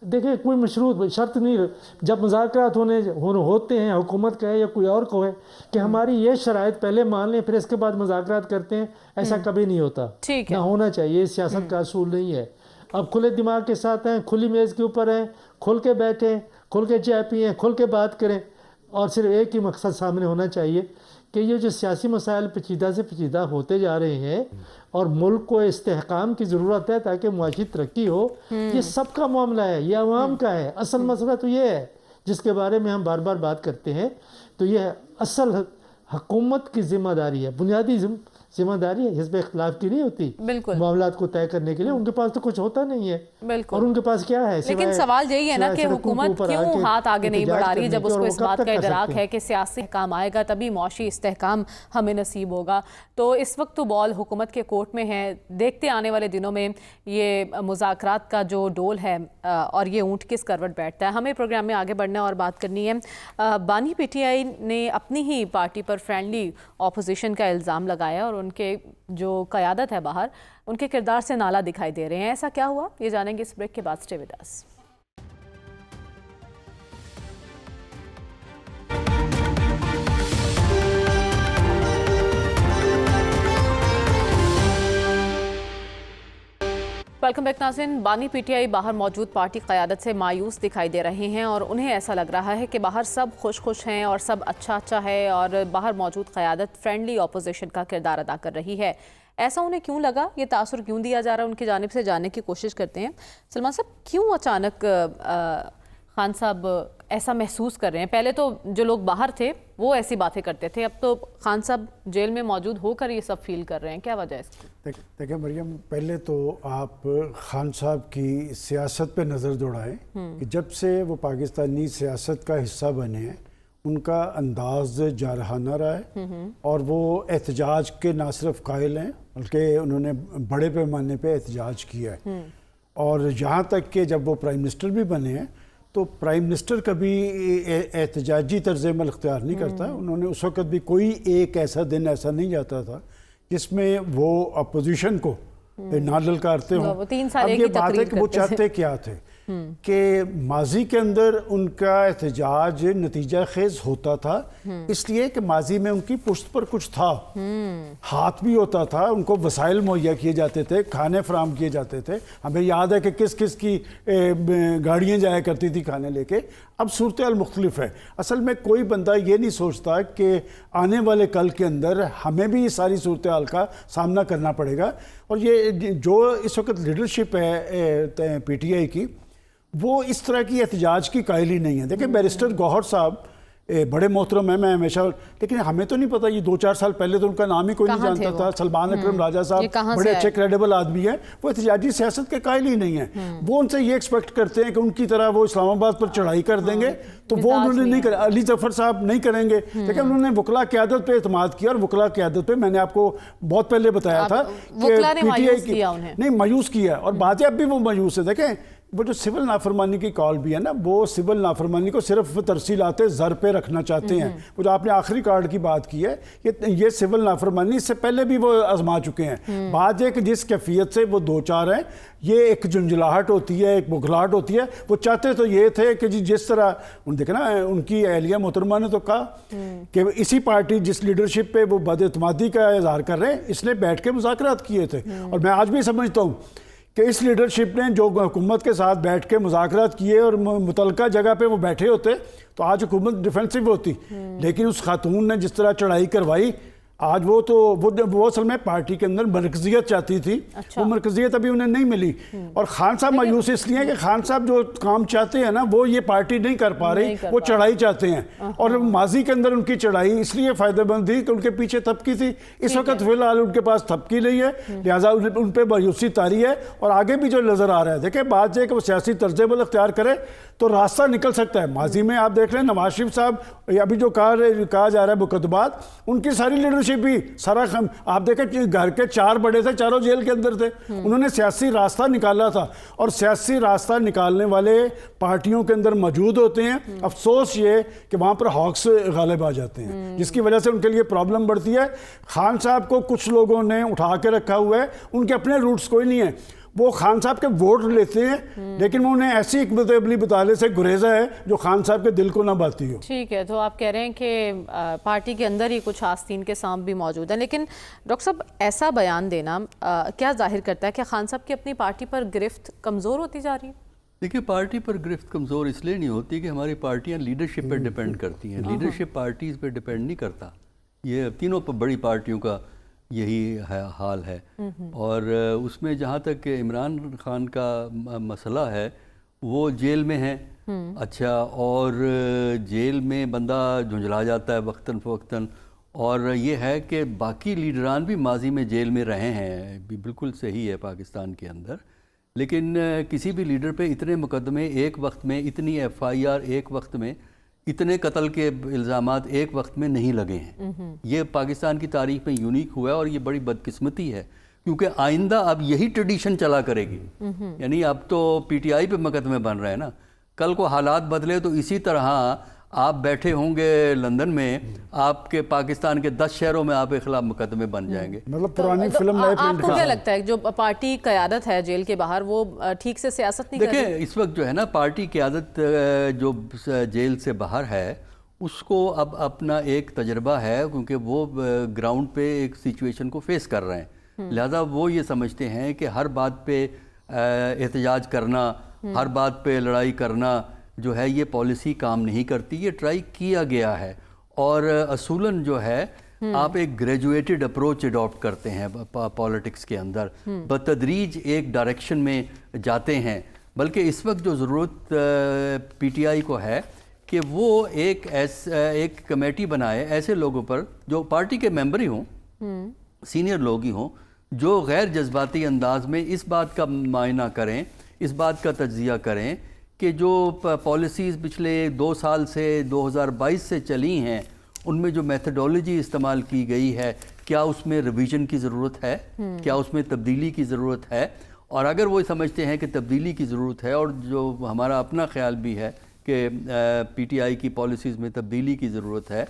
دیکھیں کوئی مشروط شرط نہیں، جب مذاکرات ہوتے ہیں، حکومت کہے یا کوئی اور کہے کہ ہماری یہ شرائط پہلے مان لیں پھر اس کے بعد مذاکرات کرتے ہیں، ایسا کبھی نہیں ہوتا، نہ ہونا چاہیے، سیاست کا اصول نہیں ہے۔ اب کھلے دماغ کے ساتھ ہیں، کھلی میز کے اوپر ہیں، کھل کے بیٹھیں، کھل کے چائے پئیں، کھل کے بات کریں، اور صرف ایک ہی مقصد سامنے ہونا چاہیے کہ یہ جو سیاسی مسائل پیچیدہ سے پیچیدہ ہوتے جا رہے ہیں اور ملک کو استحکام کی ضرورت ہے تاکہ معاشی ترقی ہو، یہ سب کا معاملہ ہے، یہ عوام کا ہے۔ اصل مسئلہ تو یہ ہے جس کے بارے میں ہم بار بار بات کرتے ہیں، تو یہ اصل حکومت کی ذمہ داری ہے، بنیادی ذمہ داری ہے، حزب اختلاف کی نہیں ہوتی معاملات کو طے کرنے کے لیے، ان کے پاس تو کچھ ہوتا نہیں ہے، اور ان کے پاس کیا ہے؟ لیکن سوال یہی ہے نا کہ حکومت کیوں ہاتھ آگے نہیں بڑھا رہی جب اس کو اس بات کا ادراک ہے کہ سیاسی استحکام آئے گا تبھی معاشی استحکام ہمیں نصیب ہوگا۔ تو اس وقت تو بال حکومت کے کورٹ میں ہے، دیکھتے آنے والے دنوں میں یہ مذاکرات کا جو ڈول ہے اور یہ اونٹ کس کروٹ بیٹھتا ہے۔ ہمیں پروگرام میں آگے بڑھنا اور بات کرنی ہے۔ بانی پی ٹی آئی نے اپنی ہی پارٹی پر فرینڈلی اپوزیشن کا الزام لگایا اور ان کے جو قیادت ہے باہر ان کے کردار سے نالا دکھائی دے رہے ہیں۔ ایسا کیا ہوا، یہ جانیں گے اس بریک کے بعد۔ Stay with us. Welcome back ناظرین۔ بانی پی ٹی آئی باہر موجود پارٹی قیادت سے مایوس دکھائی دے رہے ہیں اور انہیں ایسا لگ رہا ہے کہ باہر سب خوش ہیں اور سب اچھا ہے اور باہر موجود قیادت فرینڈلی اپوزیشن کا کردار ادا کر رہی ہے۔ ایسا انہیں کیوں لگا، یہ تاثر کیوں دیا جا رہا ہے، ان کی جانب سے جاننے کی کوشش کرتے ہیں۔ سلمان صاحب، کیوں اچانک خان صاحب ایسا محسوس کر رہے ہیں؟ پہلے تو جو لوگ باہر تھے وہ ایسی باتیں کرتے تھے، اب تو خان صاحب جیل میں موجود ہو کر یہ سب فیل کر رہے ہیں، کیا وجہ ہے اس کی؟ دیکھیں مریم، پہلے تو آپ خان صاحب کی سیاست پہ نظر دوڑائیں کہ جب سے وہ پاکستانی سیاست کا حصہ بنے ہیں ان کا انداز جارحانہ رہا ہے، اور وہ احتجاج کے نہ صرف قائل ہیں بلکہ انہوں نے بڑے پیمانے پہ احتجاج کیا ہے، اور یہاں تک کہ جب وہ پرائم منسٹر بھی بنے ہیں تو پرائم منسٹر کبھی احتجاجی طرز عمل اختیار نہیں کرتا۔ انہوں نے اس وقت بھی کوئی ایک ایسا دن ایسا نہیں جاتا تھا جس میں وہ اپوزیشن کو نہ للکارتے ہوں۔ اب یہ بات ہے کہ وہ چاہتے کیا تھے کہ ماضی کے اندر ان کا احتجاج نتیجہ خیز ہوتا تھا اس لیے کہ ماضی میں ان کی پشت پر کچھ تھا، ہاتھ بھی ہوتا تھا، ان کو وسائل مہیا کیے جاتے تھے، کھانے فراہم کیے جاتے تھے. ہمیں یاد ہے کہ کس کس کی گاڑیاں جایا کرتی تھی کھانے لے کے. اب صورتحال مختلف ہے. اصل میں کوئی بندہ یہ نہیں سوچتا کہ آنے والے کل کے اندر ہمیں بھی اس ساری صورتحال کا سامنا کرنا پڑے گا. اور یہ جو اس وقت لیڈرشپ ہے پی ٹی آئی کی، وہ اس طرح کی احتجاج کی قائل ہی نہیں ہے. دیکھیں بیرسٹر گوہر صاحب بڑے محترم ہیں، میں ہمیشہ، لیکن ہمیں تو نہیں پتا، یہ 2-4 سال پہلے تو ان کا نام ہی کوئی نہیں جانتا تھا. سلمان اکرم راجہ صاحب بڑے اچھے کریڈیبل آدمی ہیں، وہ احتجاجی سیاست کے قائل ہی نہیں ہیں. وہ ان سے یہ ایکسپیکٹ کرتے ہیں کہ ان کی طرح وہ اسلام آباد پر چڑھائی کر دیں گے، تو وہ انہوں نے نہیں کرا. علی ظفر صاحب نہیں کریں گے، لیکن انہوں نے وکلا قیادت پہ اعتماد کیا، اور وکلا قیادت پہ میں نے آپ کو بہت پہلے بتایا تھا کہ پی ٹی آئی کی نہیں مایوس کیا، اور باتیں اب بھی وہ مایوس ہے. دیکھیں وہ جو سول نافرمانی کی کال بھی ہے نا، وہ سول نافرمانی کو صرف ترسیلات زر پہ رکھنا چاہتے ہیں. وہ جو آپ نے آخری کارڈ کی بات کی ہے، یہ سول نافرمانی اس سے پہلے بھی وہ آزما چکے ہیں. بات ہے کہ جس کیفیت سے وہ دو چار ہیں، یہ ایک جنجلاہٹ ہوتی ہے، ایک بغلاہٹ ہوتی ہے. وہ چاہتے تو یہ تھے کہ جس طرح دیکھنا ان کی اہلیہ محترمہ نے تو کہا کہ اسی پارٹی جس لیڈرشپ پہ وہ بد اعتمادی کا اظہار کر رہے ہیں، اس نے بیٹھ کے مذاکرات کیے تھے. اور میں آج بھی سمجھتا ہوں کہ اس لیڈرشپ نے جو حکومت کے ساتھ بیٹھ کے مذاکرات کیے اور متعلقہ جگہ پہ وہ بیٹھے ہوتے تو آج حکومت ڈیفینسو ہوتی. لیکن اس خاتون نے جس طرح چڑھائی کروائی، آج وہ اصل میں پارٹی کے اندر مرکزیت چاہتی تھی. وہ مرکزیت ابھی انہیں نہیں ملی. اور خان صاحب مایوس اس لیے کہ خان صاحب جو کام چاہتے ہیں نا، وہ یہ پارٹی نہیں کر پا رہی، وہ چڑھائی چاہتے ہیں. اور ماضی کے اندر ان کی چڑھائی اس لیے فائدہ مند تھی کہ ان کے پیچھے تھپکی تھی. اس وقت فی الحال ان کے پاس تھپکی نہیں ہے، لہٰذا ان پہ مایوسی طاری ہے. اور آگے بھی جو نظر آ رہا ہے، دیکھیں بات یہ کہ وہ سیاسی طرز عمل اختیار کرے تو راستہ نکل سکتا ہے. ماضی میں آپ دیکھ رہے ہیں نواز شریف صاحب، ابھی جو کہا جا رہا ہے مقدمات، ان کی ساری لیڈرشپ بھی سارا آپ دیکھیں گھر کے 4 بڑے تھے، چاروں جیل کے اندر تھے. انہوں نے سیاسی راستہ نکالا تھا، اور سیاسی راستہ نکالنے والے پارٹیوں کے اندر موجود ہوتے ہیں. افسوس یہ کہ وہاں پر ہاکس غالب آ جاتے ہیں، جس کی وجہ سے ان کے لیے پرابلم بڑھتی ہے. خان صاحب کو کچھ لوگوں نے اٹھا کے رکھا ہوا ہے، ان کے اپنے روٹس کوئی نہیں ہے. وہ خان صاحب کے ووٹ لیتے ہیں، لیکن وہ انہیں ایسی حکمت عملی بتانے سے گریزہ ہے جو خان صاحب کے دل کو نہ باتی ہو. ٹھیک ہے، تو آپ کہہ رہے ہیں کہ پارٹی کے اندر ہی کچھ آستین کے سانپ بھی موجود ہیں. لیکن ڈاکٹر صاحب ایسا بیان دینا کیا ظاہر کرتا ہے کہ خان صاحب کی اپنی پارٹی پر گرفت کمزور ہوتی جا رہی ہے؟ دیکھیے پارٹی پر گرفت کمزور اس لیے نہیں ہوتی کہ ہماری پارٹیاں لیڈرشپ پہ ڈیپینڈ کرتی ہیں. لیڈرشپ پارٹیز پہ ڈیپینڈ نہیں کرتا. یہ تینوں بڑی پارٹیوں کا یہی حال ہے. اور اس میں جہاں تک کہ عمران خان کا مسئلہ ہے، وہ جیل میں ہیں. اچھا، اور جیل میں بندہ جھنجھلا جاتا ہے وقتاً فوقتاً. اور یہ ہے کہ باقی لیڈران بھی ماضی میں جیل میں رہے ہیں، بالکل صحیح ہے پاکستان کے اندر. لیکن کسی بھی لیڈر پہ اتنے مقدمے ایک وقت میں، اتنی ایف آئی آر ایک وقت میں، اتنے قتل کے الزامات ایک وقت میں نہیں لگے ہیں. یہ پاکستان کی تاریخ میں یونیک ہوا ہے، اور یہ بڑی بدقسمتی ہے، کیونکہ آئندہ اب یہی ٹریڈیشن چلا کرے گی. یعنی اب تو پی ٹی آئی پہ مقدمے بن رہے ہیں نا، کل کو حالات بدلے تو اسی طرح آپ بیٹھے ہوں گے لندن میں، آپ کے پاکستان کے 10 شہروں میں آپ کے خلاف مقدمے بن جائیں گے. مطلب پرانی فلم آپ کو کیا لگتا ہے جو پارٹی قیادت ہے جیل کے باہر، وہ ٹھیک سے سیاست نہیں کر رہی؟ دیکھیں اس وقت جو ہے نا پارٹی قیادت جو جیل سے باہر ہے، اس کو اب اپنا ایک تجربہ ہے، کیونکہ وہ گراؤنڈ پہ ایک سچویشن کو فیس کر رہے ہیں. لہذا وہ یہ سمجھتے ہیں کہ ہر بات پہ احتجاج کرنا، ہر بات پہ لڑائی کرنا جو ہے یہ پالیسی کام نہیں کرتی. یہ ٹرائی کیا گیا ہے، اور اصولاً جو ہے آپ ایک گریجویٹڈ اپروچ اڈاپٹ کرتے ہیں پالیٹکس کے اندر، بتدریج ایک ڈائریکشن میں جاتے ہیں. بلکہ اس وقت جو ضرورت پی ٹی آئی کو ہے کہ وہ ایک کمیٹی بنائے ایسے لوگوں پر جو پارٹی کے ممبر ہی ہوں، سینئر لوگ ہی ہوں، جو غیر جذباتی انداز میں اس بات کا معائنہ کریں، اس بات کا تجزیہ کریں کہ جو پالیسیز پچھلے 2 سال سے 2022 سے چلی ہیں، ان میں جو میتھڈولوجی استعمال کی گئی ہے، کیا اس میں ریویژن کی ضرورت ہے، کیا اس میں تبدیلی کی ضرورت ہے. اور اگر وہ سمجھتے ہیں کہ تبدیلی کی ضرورت ہے، اور جو ہمارا اپنا خیال بھی ہے کہ پی ٹی آئی کی پالیسیز میں تبدیلی کی ضرورت ہے،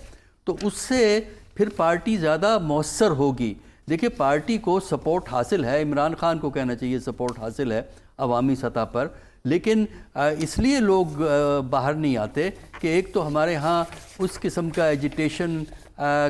تو اس سے پھر پارٹی زیادہ مؤثر ہوگی. دیکھیے پارٹی کو سپورٹ حاصل ہے، عمران خان کو کہنا چاہیے سپورٹ حاصل ہے عوامی سطح پر، لیکن اس لیے لوگ باہر نہیں آتے کہ ایک تو ہمارے ہاں اس قسم کا ایجیٹیشن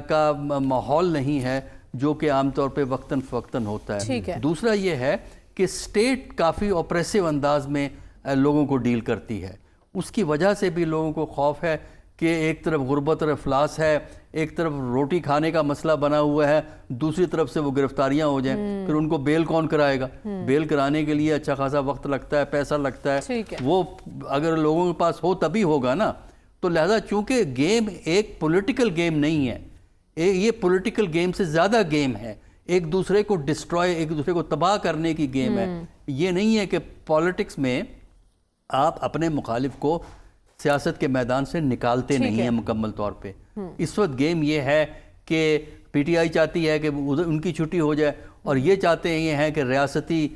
کا ماحول نہیں ہے جو کہ عام طور پہ وقتاً فوقتاً ہوتا ہے. دوسرا یہ ہے کہ اسٹیٹ کافی اوپریسو انداز میں لوگوں کو ڈیل کرتی ہے. اس کی وجہ سے بھی لوگوں کو خوف ہے کہ ایک طرف غربت اور افلاس ہے, ایک طرف روٹی کھانے کا مسئلہ بنا ہوا ہے, دوسری طرف سے وہ گرفتاریاں ہو جائیں, پھر ان کو بیل کون کرائے گا؟ بیل کرانے کے لیے اچھا خاصا وقت لگتا ہے, پیسہ لگتا ہے, وہ اگر لوگوں کے پاس ہو تبھی ہوگا نا. تو لہذا چونکہ گیم ایک پولیٹیکل گیم نہیں ہے, یہ پولیٹیکل گیم سے زیادہ گیم ہے, ایک دوسرے کو ڈسٹروائے, ایک دوسرے کو تباہ کرنے کی گیم ہے. یہ نہیں ہے کہ پالیٹکس میں آپ اپنے مخالف کو سیاست کے میدان سے نکالتے نہیں ہیں مکمل طور پہ. اس وقت گیم یہ ہے کہ پی ٹی آئی چاہتی ہے کہ ان کی چھٹی ہو جائے, اور یہ چاہتے ہیں یہ ہیں کہ ریاستی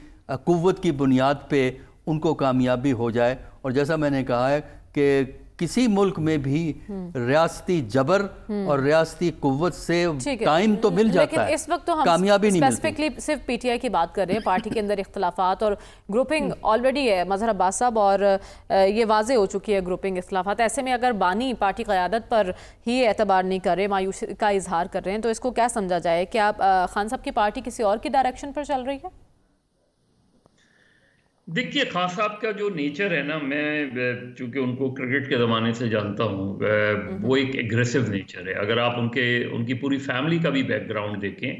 قوت کی بنیاد پہ ان کو کامیابی ہو جائے. اور جیسا میں نے کہا ہے کہ کسی ملک میں بھی ریاستی جبر اور ریاستی قوت سے ٹائم تو مل جاتا ہے, لیکن اس وقت تو ہم کامیابی نہیں ملتی. اسپیسیفکلی صرف پی ٹی آئی کی بات کر رہے ہیں. پارٹی کے اندر اختلافات اور گروپنگ آلریڈی ہے مظہر عباس صاحب, اور یہ واضح ہو چکی ہے گروپنگ اختلافات. ایسے میں اگر بانی پارٹی قیادت پر ہی اعتبار نہیں کر رہے, مایوسی کا اظہار کر رہے ہیں, تو اس کو کیا سمجھا جائے؟ کیا خان صاحب کی پارٹی کسی اور کی ڈائریکشن پر چل رہی ہے؟ دیکھیے, خان صاحب کا جو نیچر ہے نا, میں چونکہ ان کو کرکٹ کے زمانے سے جانتا ہوں, وہ ایک ایگریسو نیچر ہے. اگر آپ ان کی پوری فیملی کا بھی بیک گراؤنڈ دیکھیں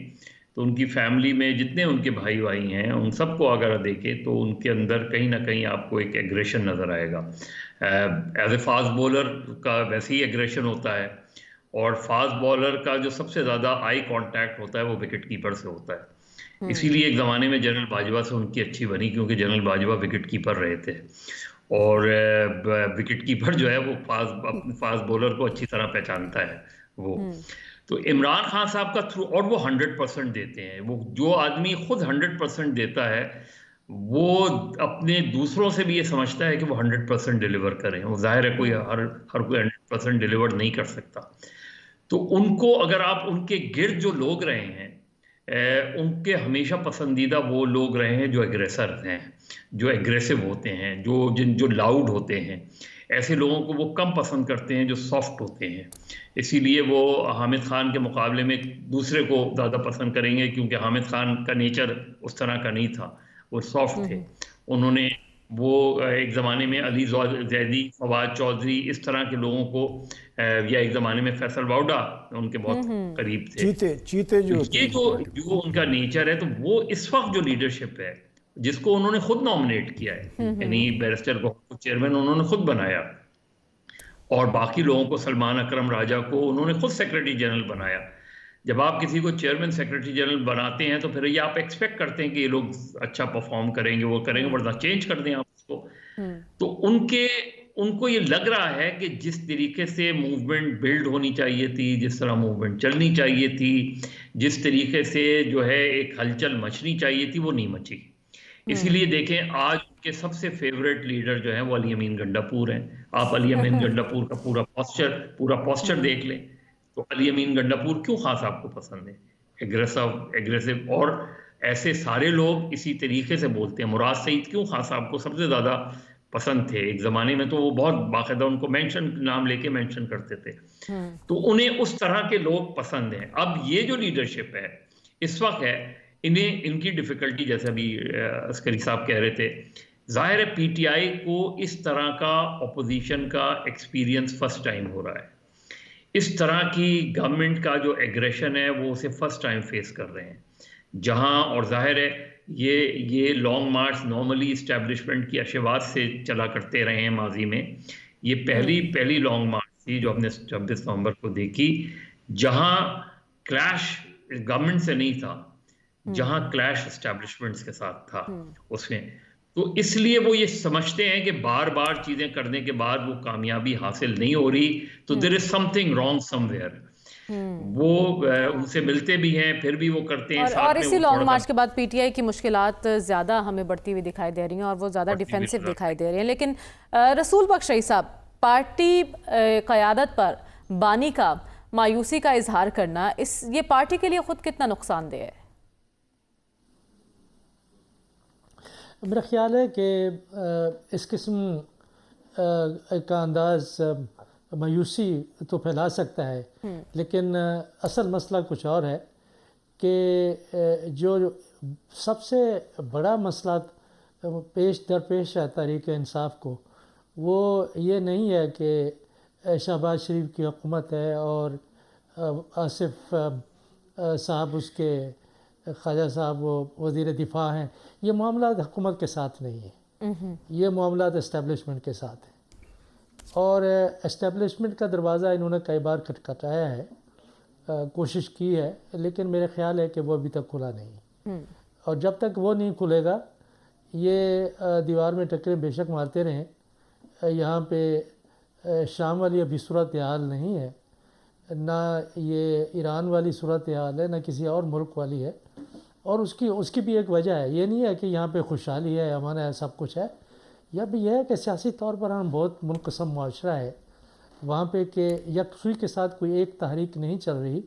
تو ان کی فیملی میں جتنے ان کے بھائی ہیں ان سب کو اگر دیکھیں تو ان کے اندر کہیں نہ کہیں آپ کو ایک ایگریشن نظر آئے گا. ایز اے فاسٹ بولر کا ویسے ہی ایگریشن ہوتا ہے, اور فاسٹ بولر کا جو سب سے زیادہ آئی کانٹیکٹ ہوتا ہے وہ وکٹ کیپر سے ہوتا ہے. اسی لیے ایک زمانے میں جنرل باجوہ سے ان کی اچھی بنی, کیونکہ جنرل باجوہ وکٹ کیپر رہے تھے, اور وکٹ کیپر جو ہے وہ فاسٹ بولر کو اچھی طرح پہچانتا ہے وہ. تو عمران خان صاحب کا تھرو, اور وہ 100% دیتے ہیں. وہ جو آدمی خود 100% دیتا ہے وہ اپنے دوسروں سے بھی یہ سمجھتا ہے کہ وہ 100% ڈیلیور کریں. وہ ظاہر ہے کوئی ہر کوئی 100% ڈیلیور نہیں کر سکتا. تو ان کو اگر آپ ان کے گرد جو لوگ رہے ہیں, ان کے ہمیشہ پسندیدہ وہ لوگ رہے ہیں جو ایگریسر ہیں, جو ایگریسو ہوتے ہیں, جو لاؤڈ ہوتے ہیں. ایسے لوگوں کو وہ کم پسند کرتے ہیں جو سافٹ ہوتے ہیں. اسی لیے وہ حامد خان کے مقابلے میں دوسرے کو زیادہ پسند کریں گے, کیونکہ حامد خان کا نیچر اس طرح کا نہیں تھا, وہ سافٹ تھے. انہوں نے وہ ایک زمانے میں علی زیدی, فواد چودھری, اس طرح کے لوگوں کو, یا ایک زمانے میں فیصل واؤڈا ان کے بہت قریب تھے. چیتے جو جو ان کا نیچر ہے, تو وہ اس وقت جو لیڈرشپ ہے جس کو انہوں نے خود نامنیٹ کیا ہے, یعنی بیرسٹر کو چیئرمین انہوں نے خود بنایا, اور باقی لوگوں کو, سلمان اکرم راجہ کو انہوں نے خود سیکرٹری جنرل بنایا. جب آپ کسی کو چیئرمین سیکرٹری جنرل بناتے ہیں تو پھر یہ آپ ایکسپیکٹ کرتے ہیں کہ یہ لوگ اچھا پرفارم کریں گے, وہ کریں گے, ورنہ چینج کر دیں آپ اس کو. تو ان کو یہ لگ رہا ہے کہ جس طریقے سے موومنٹ بلڈ ہونی چاہیے تھی, جس طرح موومنٹ چلنی چاہیے تھی, جس طریقے سے جو ہے ایک ہلچل مچنی چاہیے تھی, وہ نہیں مچی. اسی لیے دیکھیں آج ان کے سب سے فیوریٹ لیڈر جو ہیں وہ علی امین گنڈاپور ہیں. آپ علی امین گنڈاپور کا پورا پوسچر دیکھ لیں تو علی امین گنڈاپور کیوں خان صاحب کو پسند ہے؟ ایگریسو, اور ایسے سارے لوگ اسی طریقے سے بولتے ہیں. مراد سعید کیوں خان صاحب کو سب سے زیادہ پسند تھے؟ ایک زمانے میں تو وہ بہت باقاعدہ ان کو نام لے کے مینشن کرتے تھے. تو انہیں اس طرح کے لوگ پسند ہیں. اب یہ جو لیڈرشپ ہے اس وقت ہے, ان کی ڈیفیکلٹی, جیسا بھی عسکری صاحب کہہ رہے تھے, ظاہر ہے پی ٹی آئی کو اس طرح کا اپوزیشن کا ایکسپیرینس فرسٹ ٹائم ہو رہا ہے. اس طرح کی گورنمنٹ کا جو ایگریشن ہے وہ اسے فرسٹ ٹائم فیس کر رہے ہیں جہاں, اور ظاہر ہے یہ لانگ مارچ نارملی اسٹیبلشمنٹ کی اشواط سے چلا کرتے رہے ہیں ماضی میں. یہ پہلی لانگ مارچ تھی جو ہم نے 26 نومبر کو دیکھی, جہاں کلیش گورنمنٹ سے نہیں تھا, جہاں کلیش اسٹیبلشمنٹس کے ساتھ تھا اس میں. تو اس لیے وہ یہ سمجھتے ہیں کہ بار بار چیزیں کرنے کے بعد وہ کامیابی حاصل نہیں ہو رہی, تو there is something wrong somewhere. وہ ان سے ملتے بھی ہیں, پھر بھی وہ کرتے ہیں. اور اسی لانگ مارچ کے بعد پی ٹی آئی کی مشکلات زیادہ ہمیں بڑھتی ہوئی دکھائی دے رہی ہیں, اور وہ زیادہ ڈیفینسو دکھائی دے رہی ہیں. لیکن رسول بخش رئی صاحب, پارٹی قیادت پر بانی کا مایوسی کا اظہار کرنا, یہ پارٹی کے لیے خود کتنا نقصان دہ ہے؟ میرا خیال ہے کہ اس قسم کا انداز مایوسی تو پھیلا سکتا ہے، لیکن اصل مسئلہ کچھ اور ہے کہ جو سب سے بڑا مسئلہ پیش درپیش ہے تحریک انصاف کو، وہ یہ نہیں ہے کہ شہباز شریف کی حکومت ہے اور آصف صاحب اس کے خواجہ صاحب وہ وزیر دفاع ہیں. یہ معاملات حکومت کے ساتھ نہیں ہیں، یہ معاملات اسٹیبلشمنٹ کے ساتھ ہیں، اور اسٹیبلشمنٹ کا دروازہ انہوں نے کئی بار کھٹکھٹایا ہے، کوشش کی ہے، لیکن میرے خیال ہے کہ وہ ابھی تک کھلا نہیں. اور جب تک وہ نہیں کھلے گا، یہ دیوار میں ٹکریں بے شک مارتے رہیں. یہاں پہ شام والی ابھی صورتحال نہیں ہے، نہ یہ ایران والی صورتحال ہے، نہ کسی اور ملک والی ہے، اور اس کی بھی ایک وجہ ہے. یہ نہیں ہے کہ یہاں پہ خوشحالی ہے، امن ہے، سب کچھ ہے. یہ بھی یہ ہے کہ سیاسی طور پر ہم بہت منقسم معاشرہ ہے وہاں پہ، کہ یکسوئی کے ساتھ کوئی ایک تحریک نہیں چل رہی.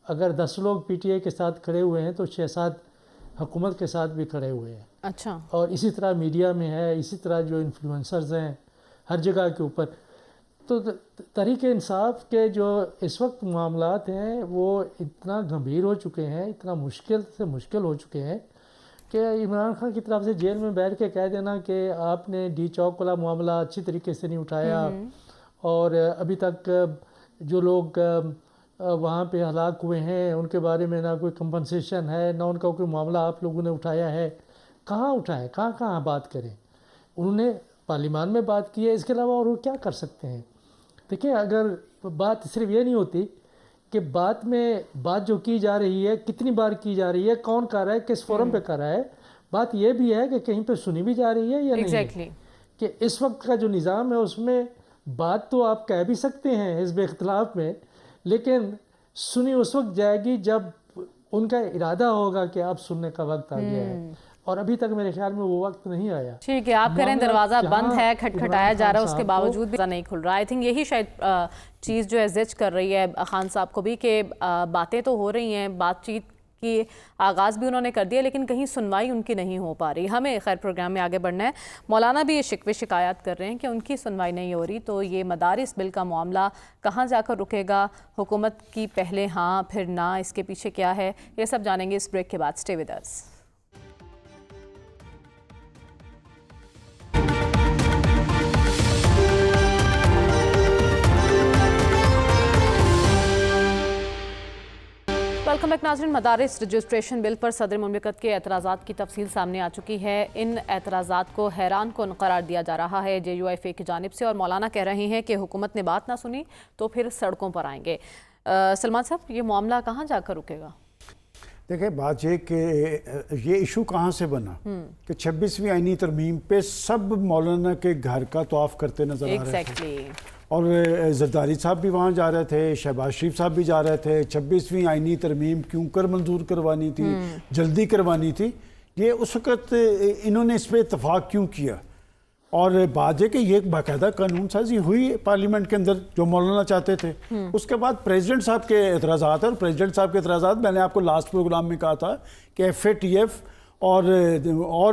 اگر 10 لوگ پی ٹی آئی کے ساتھ کھڑے ہوئے ہیں تو 6-7 حکومت کے ساتھ بھی کھڑے ہوئے ہیں. اچھا. اور اسی طرح میڈیا میں ہے، اسی طرح جو انفلوئنسرز ہیں ہر جگہ کے اوپر. تو تحریک انصاف کے جو اس وقت معاملات ہیں وہ اتنا گمبھیر ہو چکے ہیں، اتنا مشکل سے مشکل ہو چکے ہیں کہ عمران خان کی طرف سے جیل میں بیٹھ کے کہہ دینا کہ آپ نے ڈی چوک والا معاملہ اچھی طریقے سے نہیں اٹھایا، اور ابھی تک جو لوگ وہاں پہ ہلاک ہوئے ہیں ان کے بارے میں نہ کوئی کمپنسیشن ہے، نہ ان کا کوئی معاملہ آپ لوگوں نے اٹھایا ہے. کہاں اٹھائیں، کہاں بات کریں؟ انہوں نے پارلیمان میں بات کی ہے، اس کے علاوہ اور وہ کیا کر سکتے ہیں؟ دیکھیں، اگر بات صرف یہ نہیں ہوتی کہ بات جو کی جا رہی ہے کتنی بار کی جا رہی ہے، کون کر رہا ہے، کس فورم پہ کر رہا ہے، بات یہ بھی ہے کہ کہیں پہ سنی بھی جا رہی ہے یا نہیں ہے. کہ اس وقت کا جو نظام ہے اس میں بات تو آپ کہہ بھی سکتے ہیں حزب اختلاف میں، لیکن سنی اس وقت جائے گی جب ان کا ارادہ ہوگا کہ اب سننے کا وقت آ گیا ہے، اور ابھی تک میرے خیال میں وہ وقت نہیں آیا. ٹھیک ہے، آپ کریں دروازہ بند ہے، کھٹکھٹایا جا رہا ہے، اس کے باوجود بھی نہیں کھل رہا. آئی تھنک یہی شاید چیز جو ہے زج کر رہی ہے خان صاحب کو بھی، کہ باتیں تو ہو رہی ہیں، بات چیت کی آغاز بھی انہوں نے کر دیا، لیکن کہیں سنوائی ان کی نہیں ہو پا رہی. ہمیں خیر پروگرام میں آگے بڑھنا ہے. مولانا بھی یہ شکوے شکایات کر رہے ہیں کہ ان کی سنوائی نہیں ہو رہی، تو یہ مدارس بل کا معاملہ کہاں جا کر رکے گا؟ حکومت کی پہلے ہاں پھر نہ، اس کے پیچھے کیا ہے؟ یہ سب جانیں گے اس بریک کے بعد. Stay with us. Welcome back ناظرین. مدارس رجسٹریشن بل پر صدر مملکت کے اعتراضات کی تفصیل سامنے آ چکی ہے. ان اعتراضات کو حیران کن قرار دیا جا رہا ہے جے یو ایف اے کی جانب سے، اور مولانا کہہ رہے ہیں کہ حکومت نے بات نہ سنی تو پھر سڑکوں پر آئیں گے. سلمان صاحب، یہ معاملہ کہاں جا کر رکے گا؟ دیکھیں، بات یہ کہ یہ ایشو کہاں سے بنا کہ 26ویں آئینی ترمیم پہ سب مولانا کے گھر کا طواف کرتے نظر آ رہے تھے، اور زرداری صاحب بھی وہاں جا رہے تھے، شہباز شریف صاحب بھی جا رہے تھے. 26ویں آئینی ترمیم کیوں کر منظور کروانی تھی، جلدی کروانی تھی، یہ اس وقت انہوں نے اس پہ اتفاق کیوں کیا؟ اور بات ہے کہ یہ باقاعدہ قانون سازی ہوئی پارلیمنٹ کے اندر جو مولانا چاہتے تھے. اس کے بعد پریزیڈنٹ صاحب کے اعتراضات ہیں، اور پریزیڈنٹ صاحب کے اعتراضات میں نے آپ کو لاسٹ پروگرام میں کہا تھا کہ ایف اے ٹی ایف اور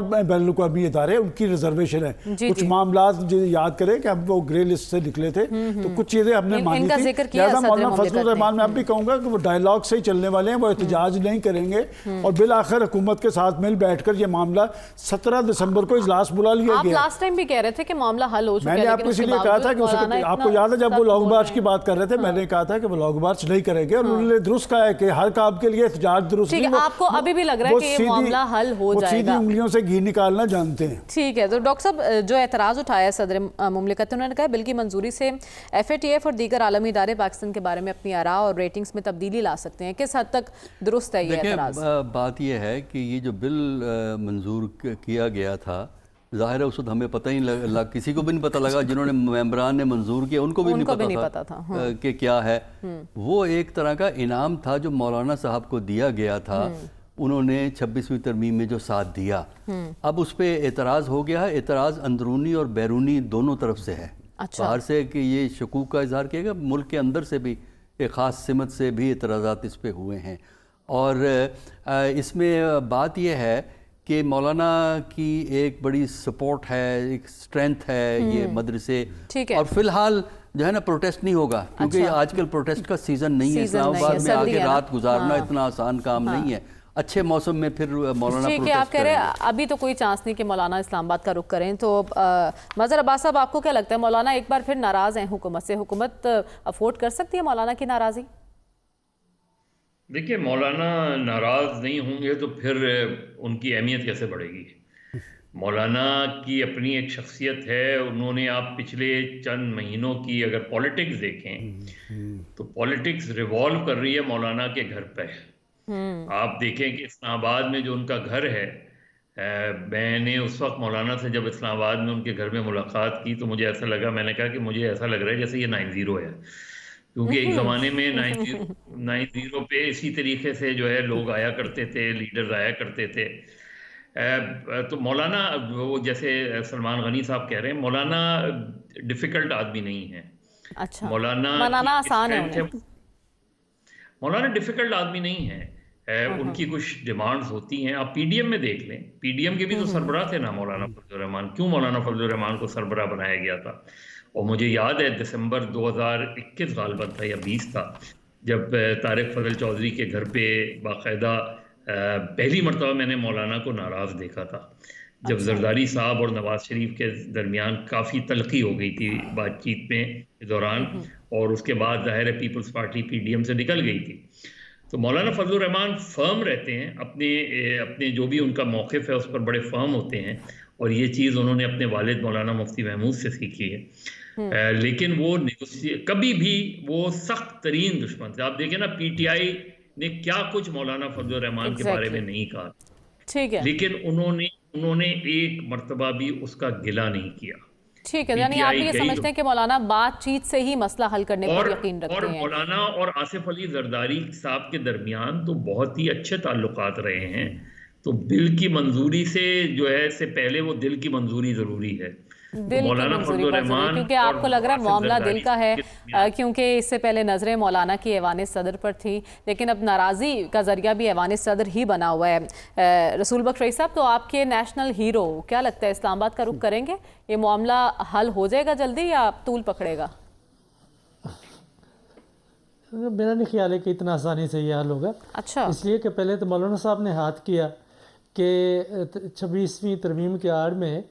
بین الاقوامی ادارے ان کی ریزرویشن ہے. کچھ معاملات یاد کریں کہ اب وہ گرے لسٹ سے نکلے تھے، تو کچھ چیزیں ہم نے مانی تھی. لہٰذا مولانا فضل الرحمان میں اب بھی کہوں گا کہ وہ ڈائیلاگ سے ہی چلنے والے ہیں، وہ احتجاج نہیں کریں گے، اور بالآخر حکومت کے ساتھ مل بیٹھ کر یہ معاملہ 17 دسمبر کو اجلاس بلا لیا گیا. آپ لاسٹ ٹائم بھی کہہ رہے تھے کہ معاملہ حل ہو چکا ہے، میں نے آپ کو اسی لیے کہا تھا کہ آپ کو یاد ہے جب وہ لاگ مارچ کی بات کر رہے تھے، میں نے کہا تھا کہ وہ لاگ مارچ نہیں کریں گے، اور انہوں نے درست کہا ہے کہ ہر کام کے لیے احتجاج درست نہیں. آپ کو ابھی بھی لگ رہا ہے کہ یہ معاملہ حل ہو جائے گا؟ سے گھی نکالنا جانتے ہیں. ٹھیک ہے. تو ڈاکٹر صاحب، جو اعتراض اٹھایا ہے صدر مملکت، انہوں نے کہا بل کی منظوری سے ایف اے ٹی ایف اور دیگر عالمی ادارے پاکستان کے بارے میں اپنی آراء اور ریٹنگز میں تبدیلی لا سکتے ہیں. کس حد تک درست ہے یہ اعتراض؟ بات یہ ہے کہ یہ جو بل منظور کیا گیا تھا، ظاہر ہے اس وقت ہمیں پتہ ہی لگا، کسی کو بھی نہیں پتہ لگا، جنہوں نے ممبران نے منظور کیا ان کو بھی نہیں پتہ تھا کہ کیا ہے. وہ ایک طرح کا انعام تھا جو مولانا صاحب کو دیا گیا تھا، انہوں نے 26ویں ترمیم میں جو ساتھ دیا. اب اس پہ اعتراض ہو گیا ہے. اعتراض اندرونی اور بیرونی دونوں طرف سے ہے. باہر سے کہ یہ شکوک کا اظہار کیا گیا، ملک کے اندر سے بھی ایک خاص سمت سے بھی اعتراضات اس پہ ہوئے ہیں. اور اس میں بات یہ ہے کہ مولانا کی ایک بڑی سپورٹ ہے، ایک اسٹرینتھ ہے یہ مدرسے، اور فی الحال جو ہے نا پروٹیسٹ نہیں ہوگا، کیونکہ آج کل پروٹیسٹ کا سیزن نہیں ہے، اسلام آباد میں آگے رات گزارنا اتنا آسان کام نہیں ہے، اچھے موسم میں پھر مولانا ٹھیک ہے. آپ کہہ رہے ہیں ابھی تو کوئی چانس نہیں کہ مولانا اسلام آباد کا رخ کریں، تو مظہر عباس صاحب آپ کو کیا لگتا ہے مولانا ایک بار پھر ناراض ہیں حکومت سے، حکومت افورڈ کر سکتی ہے مولانا کی ناراضی؟ دیکھیے مولانا ناراض نہیں ہوں گے تو پھر ان کی اہمیت کیسے بڑھے گی؟ مولانا کی اپنی ایک شخصیت ہے، انہوں نے آپ پچھلے چند مہینوں کی اگر پولیٹکس دیکھیں تو پولیٹکس ریوالو کر رہی ہے مولانا کے گھر پہ. آپ دیکھیں کہ اسلام آباد میں جو ان کا گھر ہے، میں نے اس وقت مولانا سے جب اسلام آباد میں ان کے گھر میں ملاقات کی تو مجھے ایسا لگا، میں نے کہا کہ مجھے ایسا لگ رہا ہے جیسے یہ 9-0 ہے، کیونکہ ایک زمانے میں 9-0 پہ اسی طریقے سے جو ہے لوگ آیا کرتے تھے، لیڈرز آیا کرتے تھے. تو مولانا وہ جیسے سلمان غنی صاحب کہہ رہے ہیں، مولانا ڈیفیکلٹ آدمی نہیں ہے. اچھا، مولانا منانا آسان ہے انہیں. مولانا ڈیفیکلٹ آدمی نہیں ہے. ان کی کچھ ڈیمانڈز ہوتی ہیں. آپ پی ڈی ایم میں دیکھ لیں، پی ڈی ایم کے بھی تو سربراہ تھے نا مولانا فضل الرحمان. کیوں مولانا فضل الرحمان کو سربراہ بنایا گیا تھا؟ اور مجھے یاد ہے دسمبر 2021 غالباً تھا یا 20 تھا، جب طارق فضل چودھری کے گھر پہ باقاعدہ پہلی مرتبہ میں نے مولانا کو ناراض دیکھا تھا، جب زرداری صاحب اور نواز شریف کے درمیان کافی تلخی ہو گئی تھی بات چیت میں دوران، اور اس کے بعد ظاہر ہے Peoples Party P D M سے نکل گئی تھی. تو مولانا فضل الرحمان فرم رہتے ہیں، اپنے جو بھی ان کا موقف ہے اس پر بڑے فرم ہوتے ہیں، اور یہ چیز انہوں نے اپنے والد مولانا مفتی محمود سے سیکھی ہے. لیکن وہ کبھی بھی وہ سخت ترین دشمن تھے. آپ دیکھیں نا پی ٹی آئی نے کیا کچھ مولانا فضل الرحمان کے بارے میں نہیں کہا، ٹھیک ہے، لیکن انہوں نے ایک مرتبہ بھی اس کا گلہ نہیں کیا. ٹھیک ہے، یعنی آپ یہ سمجھتے ہیں کہ مولانا بات چیت سے ہی مسئلہ حل کرنے پر یقین رکھتے ہیں. اور مولانا اور آصف علی زرداری صاحب کے درمیان تو بہت ہی اچھے تعلقات رہے ہیں. تو بل کی منظوری سے جو ہے اس سے پہلے وہ دل کی منظوری ضروری ہے. دل کی منظوری بہت ضروری ہے، کیونکہ آپ کو لگ رہا ہے معاملہ دل کا ہے، کیونکہ اس سے پہلے نظریں مولانا کی ایوان صدر پر تھی، لیکن اب ناراضی کا ذریعہ بھی ایوان صدر ہی بنا ہوا ہے. رسول بخش رئیس صاحب، تو آپ کے نیشنل ہیرو کیا لگتا ہے اسلام آباد کا رخ کریں گے؟ یہ معاملہ حل ہو جائے گا جلدی یا طول پکڑے گا؟ میرا نہیں خیال ہے کہ اتنا آسانی سے یہ حل ہوگا. اچھا، اس لیے کہ پہلے تو مولانا صاحب نے ہاتھ کیا کہ 26ویں ترمیم کے آڑ میں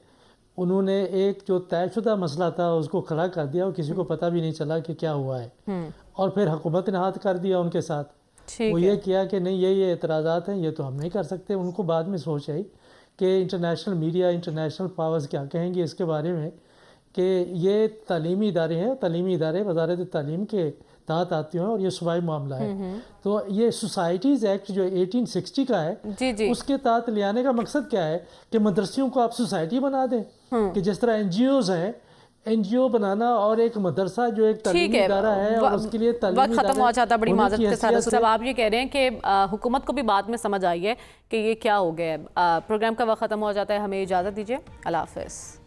انہوں نے ایک جو طے شدہ مسئلہ تھا اس کو کھڑا کر دیا اور کسی کو پتہ بھی نہیں چلا کہ کیا ہوا ہے، اور پھر حکومت نے ہاتھ کر دیا ان کے ساتھ. وہ یہ کیا کہ نہیں یہ اعتراضات ہیں، یہ تو ہم نہیں کر سکتے. ان کو بعد میں سوچ آئی کہ انٹرنیشنل میڈیا، انٹرنیشنل پاورز کیا کہیں گے اس کے بارے میں، کہ یہ تعلیمی ادارے ہیں، تعلیمی ادارے وزارت تعلیم کے تحت آتے ہیں اور یہ صوبائی معاملہ ہے. تو یہ سوسائٹیز ایکٹ جو 1860 کا ہے، اس کے تحت لے آنے کا مقصد کیا ہے کہ مدرسوں کو آپ سوسائٹی بنا دیں، کہ جس طرح این جی اوز ہیں، این جی او بنانا اور ایک مدرسہ جو ایک تعلیمی ادارہ ہے اور اس کے لیے تعلیمی وقت ختم ہو جاتا. بڑی معذرت کے ساتھ صاحب آپ یہ کہہ رہے ہیں کہ حکومت کو بھی بعد میں سمجھ آئی ہے کہ یہ کیا ہو گیا ہے. پروگرام کا وقت ختم ہو جاتا ہے، ہمیں اجازت دیجیے، اللہ حافظ.